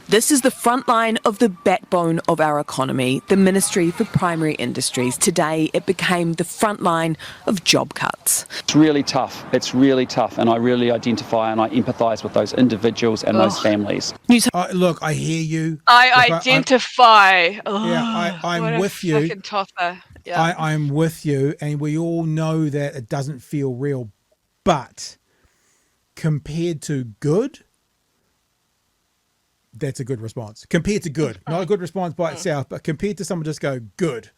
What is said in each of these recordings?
This is the front line of the backbone of our economy, the Ministry for Primary Industries. Today, it became the front line of job cuts. It's really tough. And I really identify and I empathise with those individuals and those families. Look, I hear you. I identify. I'm with you. Yeah. I'm with you, and we all know that it doesn't feel real. But compared to good, that's a good response. Compared to good. Not a good response by itself, but compared to someone just go, good.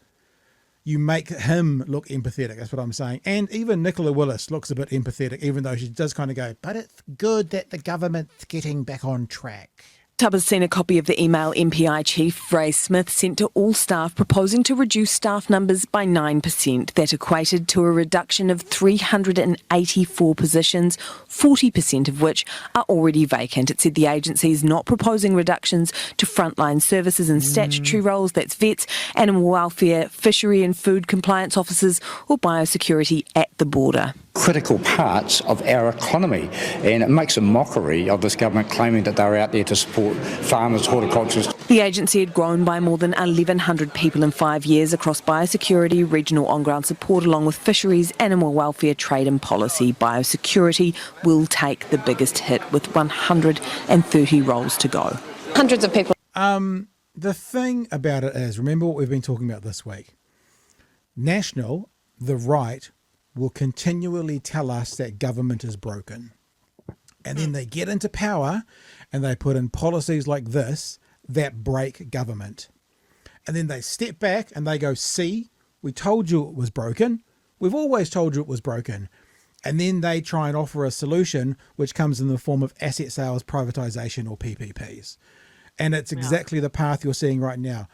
You make him look empathetic. That's what I'm saying. And even Nicola Willis looks a bit empathetic, even though she does kind of go, but it's good that the government's getting back on track. Tub has seen a copy of the email MPI Chief Ray Smith sent to all staff proposing to reduce staff numbers by 9%. That equated to a reduction of 384 positions, 40% of which are already vacant. It said the agency is not proposing reductions to frontline services and statutory roles, that's vets, animal welfare, fishery and food compliance officers or biosecurity at the border. Critical parts of our economy, and it makes a mockery of this government claiming that they're out there to support farmers, horticulturists. The agency had grown by more than 1,100 people in 5 years across biosecurity, regional on-ground support along with fisheries, animal welfare, trade and policy. Biosecurity will take the biggest hit with 130 roles to go. Hundreds of people. The thing about it is, remember what we've been talking about this week. National, the right, will continually tell us that government is broken. And then they get into power and they put in policies like this that break government. And then they step back and they go, see, we told you it was broken. We've always told you it was broken. And then they try and offer a solution which comes in the form of asset sales, privatisation or PPPs. And it's exactly the path you're seeing right now.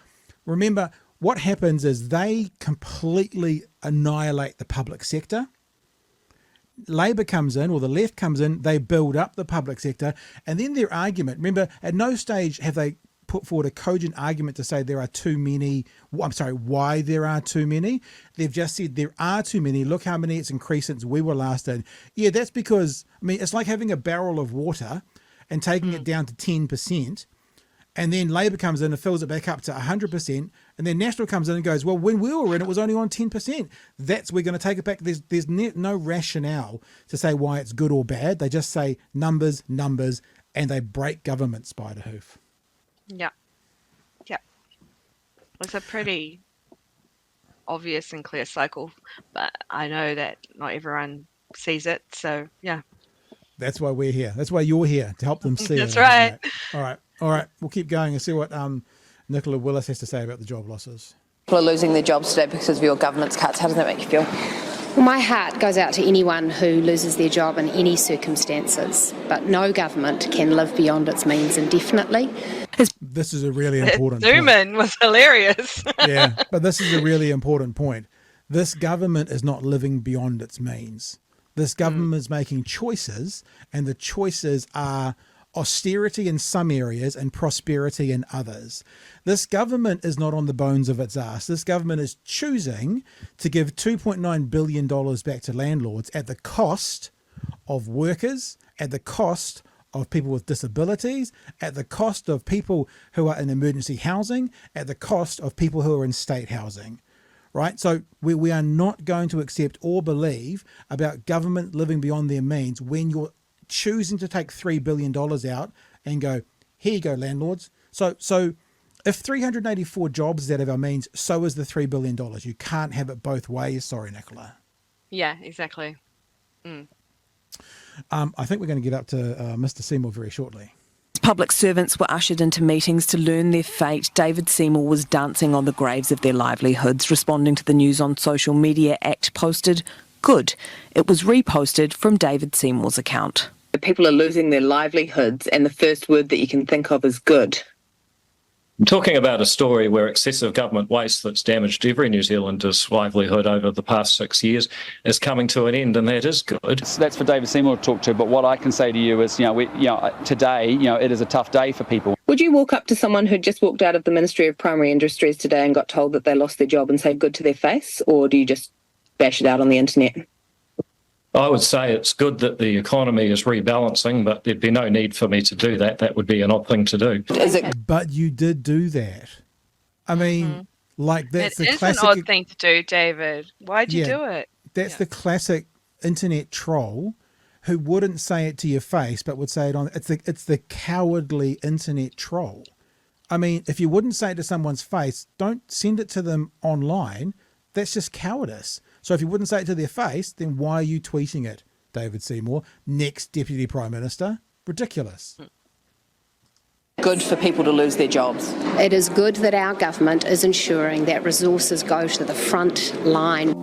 Remember, what happens is they completely annihilate the public sector. Labor comes in, or the left comes in, they build up the public sector, and then their argument, remember, at no stage have they put forward a cogent argument to say there are too many, why there are too many. They've just said there are too many. Look how many it's increased since we were last in. Yeah, that's because, it's like having a barrel of water and taking it down to 10%. And then Labor comes in and fills it back up to 100%. And then National comes in and goes, well, when we were in, it was only on 10%. We're going to take it back. There's no rationale to say why it's good or bad. They just say numbers, and they break government, Spiderhoof. Yeah. It's a pretty obvious and clear cycle, but I know that not everyone sees it. So, yeah. That's why we're here. That's why you're here, to help them see it. That's right. All right. We'll keep going and see what Nicola Willis has to say about the job losses. People are losing their jobs today because of your government's cuts. How does that make you feel? Well, my heart goes out to anyone who loses their job in any circumstances, but no government can live beyond its means indefinitely. This is a really important Zoom point. in was hilarious. Yeah, but this is a really important point. This government is not living beyond its means. This government is making choices, and the choices are austerity in some areas and prosperity in others. This government is not on the bones of its ass. This government is choosing to give $2.9 billion back to landlords at the cost of workers, at the cost of people with disabilities, at the cost of people who are in emergency housing, at the cost of people who are in state housing. Right? So we are not going to accept or believe about government living beyond their means when you're choosing to take $3 billion out and go, here you go, landlords. So if 384 jobs is out of our means, so is the $3 billion. You can't have it both ways. Sorry, Nicola. Yeah, exactly. I think we're going to get up to Mr. Seymour very shortly. Public servants were ushered into meetings to learn their fate. David Seymour was dancing on the graves of their livelihoods. Responding to the news on social media, ACT posted, good. It was reposted from David Seymour's account. People are losing their livelihoods, and the first word that you can think of is good. I'm talking about a story where excessive government waste that's damaged every New Zealander's livelihood over the past 6 years is coming to an end, and that is good. So that's for David Seymour to talk to, but what I can say to you is, today, it is a tough day for people. Would you walk up to someone who just walked out of the Ministry of Primary Industries today and got told that they lost their job and say good to their face, or do you just bash it out on the internet? I would say it's good that the economy is rebalancing, but there'd be no need for me to do that. That would be an odd thing to do. But you did do that. I mean, like that's the It is classic. an odd thing to do, David. Why'd you do it? That's the classic internet troll who wouldn't say it to your face, but would say it on. It's the cowardly internet troll. I mean, if you wouldn't say it to someone's face, don't send it to them online. That's just cowardice. So if you wouldn't say it to their face, then why are you tweeting it, David Seymour, next Deputy Prime Minister? Ridiculous. Good for people to lose their jobs. It is good that our government is ensuring that resources go to the front line.